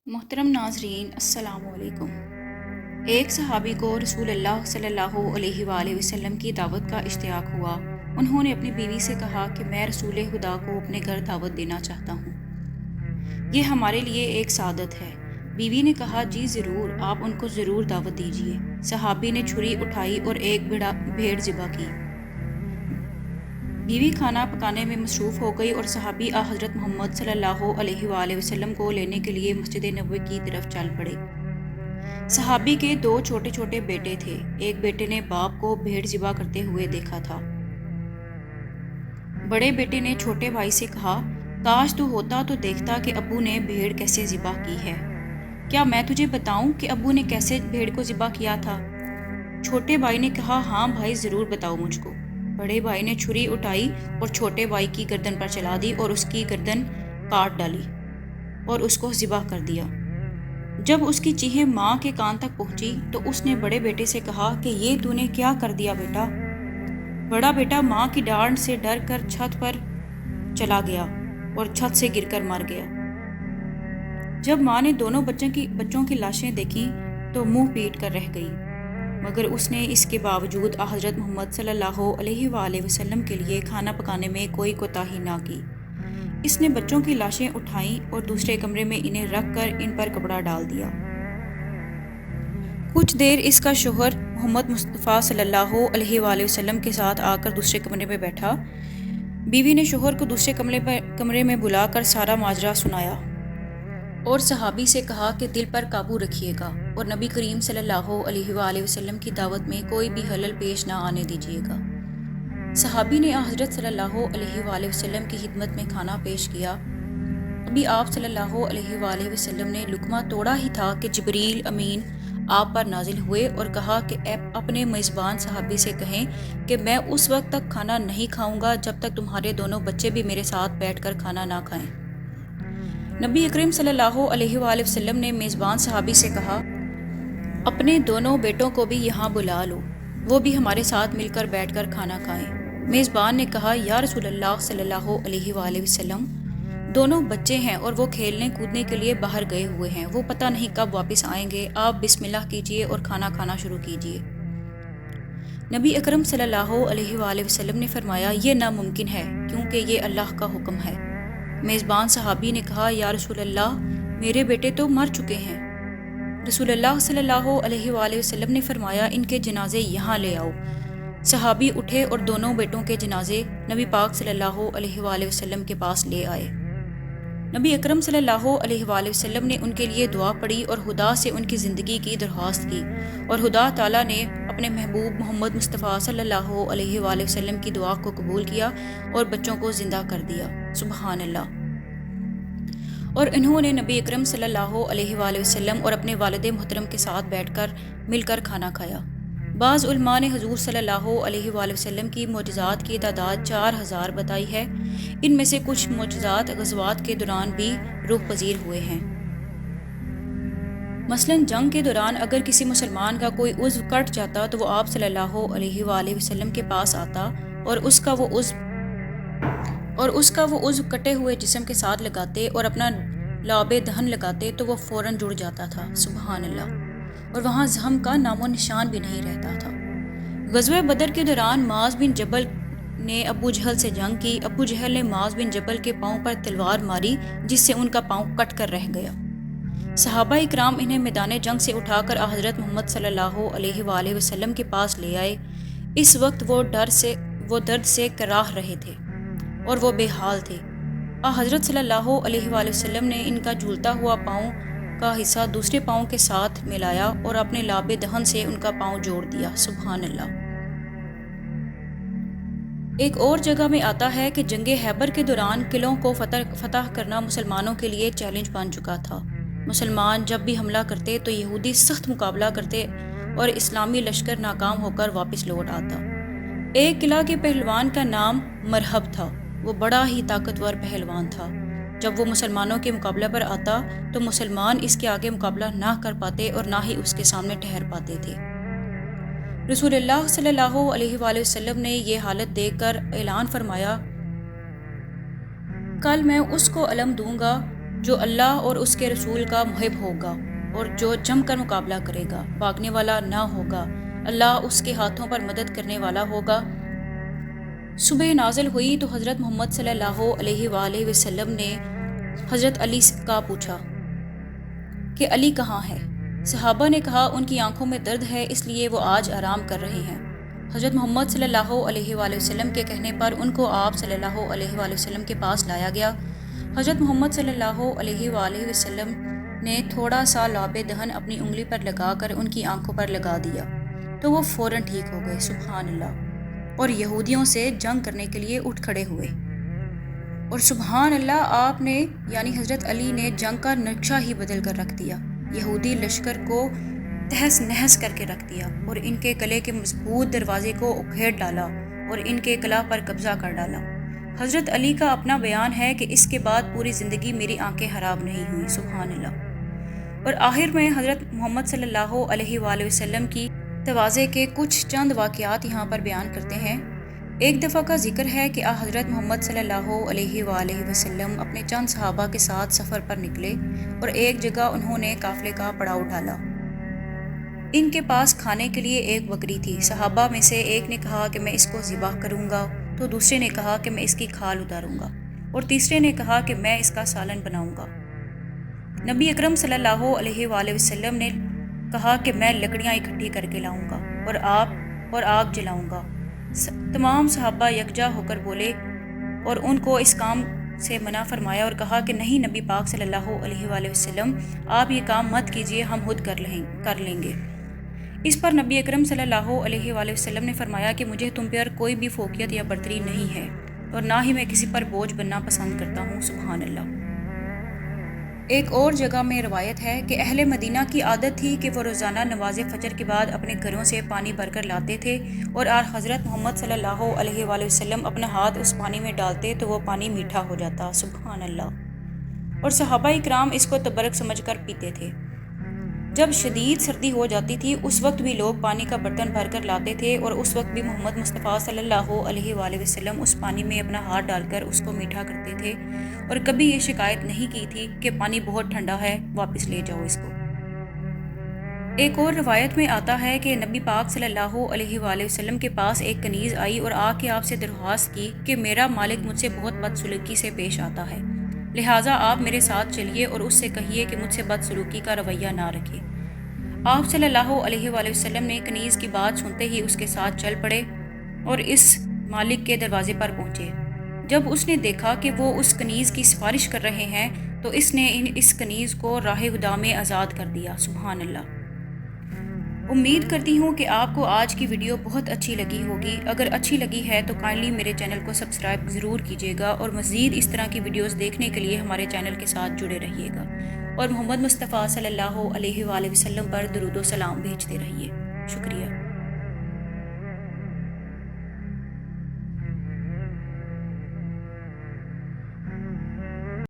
محترم ناظرین السلام علیکم۔ ایک صحابی کو رسول اللہ صلی اللہ علیہ وآلہ وسلم کی دعوت کا اشتیاق ہوا۔ انہوں نے اپنی بیوی سے کہا کہ میں رسول خدا کو اپنے گھر دعوت دینا چاہتا ہوں، یہ ہمارے لیے ایک سعادت ہے۔ بیوی نے کہا جی ضرور، آپ ان کو ضرور دعوت دیجیے۔ صحابی نے چھری اٹھائی اور ایک بھیڑ ذبح کی۔ بیوی کھانا پکانے میں مصروف ہو گئی اور صحابی حضرت محمد صلی اللہ علیہ وآلہ وسلم کو لینے کے لیے مسجد نبوی کی طرف چل پڑے۔ صحابی کے دو چھوٹے چھوٹے بیٹے تھے۔ ایک بیٹے نے باپ کو بھیڑ ذبح کرتے ہوئے دیکھا تھا۔ بڑے بیٹے نے چھوٹے بھائی سے کہا کاش تو ہوتا تو دیکھتا کہ ابو نے بھیڑ کیسے ذبح کی ہے۔ کیا میں تجھے بتاؤں کہ ابو نے کیسے بھیڑ کو ذبح کیا تھا؟ چھوٹے بھائی نے کہا ہاں بھائی ضرور بتاؤ مجھ کو۔ بڑے بھائی نے چھری اٹھائی اور چھوٹے بھائی کی گردن پر چلا دی اور اس کی گردن کاٹ ڈالی اور اس کو ذبح کر دیا۔ جب اس کی چیخیں ماں کے کان تک پہنچی تو اس نے بڑے بیٹے سے کہا کہ یہ تو نے کیا کر دیا بیٹا؟ بڑا بیٹا ماں کی ڈانٹ سے ڈر کر چھت پر چلا گیا اور چھت سے گر کر مر گیا۔ جب ماں نے دونوں بچوں کی لاشیں دیکھی تو منہ پیٹ کر رہ گئی، مگر اس نے اس کے باوجود حضرت محمد صلی اللہ علیہ وآلہ وسلم کے لیے کھانا پکانے میں کوئی کوتاہی نہ کی۔ اس نے بچوں کی لاشیں اٹھائیں اور دوسرے کمرے میں انہیں رکھ کر ان پر کپڑا ڈال دیا۔ کچھ دیر اس کا شوہر محمد مصطفیٰ صلی اللہ علیہ وآلہ وسلم کے ساتھ آ کر دوسرے کمرے میں بیٹھا۔ بیوی نے شوہر کو دوسرے کمرے میں بلا کر سارا ماجرا سنایا اور صحابی سے کہا کہ دل پر قابو رکھیے گا اور نبی کریم صلی اللہ علیہ وآلہ وسلم کی دعوت میں کوئی بھی خلل پیش نہ آنے دیجیے گا۔ صحابی نے حضرت صلی اللہ علیہ وآلہ وسلم کی خدمت میں کھانا پیش کیا۔ ابھی آپ صلی اللہ علیہ وآلہ وسلم نے لقمہ توڑا ہی تھا کہ جبریل امین آپ پر نازل ہوئے اور کہا کہ اپنے میزبان صحابی سے کہیں کہ میں اس وقت تک کھانا نہیں کھاؤں گا جب تک تمہارے دونوں بچے بھی میرے ساتھ بیٹھ کر کھانا نہ کھائیں۔ نبی اکرم صلی اللہ علیہ وآلہ وسلم نے میزبان صحابی سے کہا اپنے دونوں بیٹوں کو بھی یہاں بلا لو، وہ بھی ہمارے ساتھ مل کر بیٹھ کر کھانا کھائیں۔ میزبان نے کہا یا رسول اللہ صلی اللہ علیہ وآلہ وسلم، دونوں بچے ہیں اور وہ کھیلنے کودنے کے لیے باہر گئے ہوئے ہیں، وہ پتہ نہیں کب واپس آئیں گے، آپ بسم اللہ کیجئے اور کھانا کھانا شروع کیجئے۔ نبی اکرم صلی اللہ علیہ وآلہ وسلم نے فرمایا یہ ناممکن ہے کیونکہ یہ اللہ کا حکم ہے۔ میزبان صحابی نے کہا یا رسول اللہ میرے بیٹے تو مر چکے ہیں۔ رسول اللہ صلی اللہ علیہ وآلہ وسلم نے فرمایا ان کے جنازے یہاں لے آؤ۔ صحابی اٹھے اور دونوں بیٹوں کے جنازے نبی پاک صلی اللہ علیہ وآلہ وسلم کے پاس لے آئے۔ نبی اکرم صلی اللہ علیہ وآلہ وسلم نے ان کے لیے دعا پڑھی اور خدا سے ان کی زندگی کی درخواست کی، اور خدا تعالیٰ نے اپنے محبوب محمد مصطفیٰ صلی اللہ علیہ وآلہ وسلم کی دعا کو قبول کیا اور بچوں کو زندہ کر دیا۔ سبحان اللہ۔ اور انہوں نے نبی اکرم صلی اللہ علیہ وآلہ وسلم اور اپنے والد محترم کے ساتھ بیٹھ کر مل کر کھانا کھایا۔ بعض علماء نے حضور صلی اللہ علیہ وآلہ وسلم کی معجزات کی تعداد 4000 بتائی ہے۔ ان میں سے کچھ معجزات غزوات کے دوران بھی روح پذیر ہوئے ہیں۔ مثلاً جنگ کے دوران اگر کسی مسلمان کا کوئی عضو کٹ جاتا تو وہ آپ صلی اللہ علیہ وآلہ وسلم کے پاس آتا اور اس کا وہ عضو کٹے ہوئے جسم کے ساتھ لگاتے اور اپنا لعاب دہن لگاتے تو وہ فوراً جڑ جاتا تھا۔ سبحان اللہ۔ اور وہاں زخم کا نام و نشان بھی نہیں رہتا تھا۔ غزوہ بدر کے دوران معاذ بن جبل نے ابو جہل سے جنگ کی۔ ابو جہل نے معاذ بن جبل کے پاؤں پر تلوار ماری جس سے ان کا پاؤں کٹ کر رہ گیا۔ صحابہ اکرام انہیں میدان جنگ سے اٹھا کر حضرت محمد صلی اللہ علیہ وآلہ وسلم کے پاس لے آئے۔ اس وقت وہ درد سے کراہ رہے تھے اور وہ بے حال تھے۔ حضرت صلی اللہ علیہ وآلہ وسلم نے ان کا جھولتا ہوا پاؤں کا حصہ دوسرے پاؤں کے ساتھ ملایا اور اپنے لعاب دہن سے ان کا پاؤں جوڑ دیا۔ سبحان اللہ۔ ایک اور جگہ میں آتا ہے کہ جنگ خیبر کے دوران قلعوں کو فتح کرنا مسلمانوں کے لیے چیلنج بن چکا تھا۔ مسلمان جب بھی حملہ کرتے تو یہودی سخت مقابلہ کرتے اور اسلامی لشکر ناکام ہو کر واپس لوٹ آتا۔ ایک قلعہ کے پہلوان کا نام مرحب تھا۔ وہ بڑا ہی طاقتور پہلوان تھا۔ جب وہ مسلمانوں کے مقابلے پر آتا تو مسلمان اس کے آگے مقابلہ نہ کر پاتے اور نہ ہی اس کے سامنے ٹھہر پاتے تھے۔ رسول اللہ صلی اللہ علیہ وآلہ وسلم نے یہ حالت دیکھ کر اعلان فرمایا کل میں اس کو علم دوں گا جو اللہ اور اس کے رسول کا محب ہوگا اور جو جم کر مقابلہ کرے گا بھاگنے والا نہ ہوگا، اللہ اس کے ہاتھوں پر مدد کرنے والا ہوگا۔ صبح نازل ہوئی تو حضرت محمد صلی اللہ علیہ وآلہ وسلم نے حضرت علی کا پوچھا کہ علی کہاں ہے؟ صحابہ نے کہا ان کی آنکھوں میں درد ہے اس لیے وہ آج آرام کر رہے ہیں۔ حضرت محمد صلی اللہ علیہ وآلہ وسلم کے کہنے پر ان کو آپ صلی اللہ علیہ وآلہ وسلم کے پاس لایا گیا۔ حضرت محمد صلی اللہ علیہ وآلہ وسلم نے تھوڑا سا لعاب دہن اپنی انگلی پر لگا کر ان کی آنکھوں پر لگا دیا تو وہ فوراً ٹھیک ہو گئے، سبحان اللہ، اور یہودیوں سے جنگ کرنے کے لیے اٹھ کھڑے ہوئے۔ اور سبحان اللہ، آپ نے یعنی حضرت علی نے جنگ کا نقشہ ہی بدل کر رکھ دیا، یہودی لشکر کو تہس نہس کر کے رکھ دیا اور ان کے قلعے کے مضبوط دروازے کو اکھیڑ ڈالا اور ان کے قلعہ پر قبضہ کر ڈالا۔ حضرت علی کا اپنا بیان ہے کہ اس کے بعد پوری زندگی میری آنکھیں حرام نہیں ہوئیں، سبحان اللہ۔ اور آخر میں حضرت محمد صلی اللہ علیہ وآلہ وسلم کی تواضع کے کچھ چند واقعات یہاں پر بیان کرتے ہیں۔ ایک دفعہ کا ذکر ہے کہ حضرت محمد صلی اللہ علیہ وآلہ وسلم اپنے چند صحابہ کے ساتھ سفر پر نکلے اور ایک جگہ انہوں نے قافلے کا پڑاؤ ڈالا۔ ان کے پاس کھانے کے لیے ایک بکری تھی۔ صحابہ میں سے ایک نے کہا کہ میں اس کو ذبح کروں گا، تو دوسرے نے کہا کہ میں اس کی کھال اتاروں گا، اور تیسرے نے کہا کہ میں اس کا سالن بناؤں گا۔ نبی اکرم صلی اللہ علیہ وآلہ وسلم نے کہا کہ میں لکڑیاں اکٹھی کر کے لاؤں گا اور آگ جلاؤں گا۔ تمام صحابہ یکجا ہو کر بولے اور ان کو اس کام سے منع فرمایا اور کہا کہ نہیں نبی پاک صلی اللہ علیہ وآلہ وسلم، آپ یہ کام مت کیجیے، ہم خود کر لیں گے۔ اس پر نبی اکرم صلی اللہ علیہ وآلہ وسلم نے فرمایا کہ مجھے تم پر کوئی بھی فوقیت یا برتری نہیں ہے اور نہ ہی میں کسی پر بوجھ بننا پسند کرتا ہوں، سبحان اللہ۔ ایک اور جگہ میں روایت ہے کہ اہل مدینہ کی عادت تھی کہ وہ روزانہ نماز فجر کے بعد اپنے گھروں سے پانی بھر کر لاتے تھے اور حضرت محمد صلی اللہ علیہ وآلہ وسلم اپنا ہاتھ اس پانی میں ڈالتے تو وہ پانی میٹھا ہو جاتا، سبحان اللہ، اور صحابہ اکرام اس کو تبرک سمجھ کر پیتے تھے۔ جب شدید سردی ہو جاتی تھی اس وقت بھی لوگ پانی کا برتن بھر کر لاتے تھے اور اس وقت بھی محمد مصطفیٰ صلی اللہ علیہ وآلہ وسلم اس پانی میں اپنا ہاتھ ڈال کر اس کو میٹھا کرتے تھے اور کبھی یہ شکایت نہیں کی تھی کہ پانی بہت ٹھنڈا ہے، واپس لے جاؤ اس کو۔ ایک اور روایت میں آتا ہے کہ نبی پاک صلی اللہ علیہ وآلہ وسلم کے پاس ایک کنیز آئی اور آ کے آپ سے درخواست کی کہ میرا مالک مجھ سے بہت بدسلوکی سے پیش آتا ہے، لہٰذا آپ میرے ساتھ چلیے اور اس سے کہیے کہ مجھ سے بدسلوکی کا رویہ نہ رکھے۔ آپ صلی اللہ علیہ وآلہ وسلم نے کنیز کی بات سنتے ہی اس کے ساتھ چل پڑے اور اس مالک کے دروازے پر پہنچے۔ جب اس نے دیکھا کہ وہ اس کنیز کی سفارش کر رہے ہیں تو اس نے اس کنیز کو راہ خدا میں آزاد کر دیا، سبحان اللہ۔ امید کرتی ہوں کہ آپ کو آج کی ویڈیو بہت اچھی لگی ہوگی۔ اگر اچھی لگی ہے تو کائنڈلی میرے چینل کو سبسکرائب ضرور کیجیے گا اور مزید اس طرح کی ویڈیوز دیکھنے کے لیے ہمارے چینل کے ساتھ جڑے رہیے گا اور محمد مصطفیٰ صلی اللہ علیہ وآلہ وسلم پر درود و سلام بھیجتے رہیے۔ شکریہ۔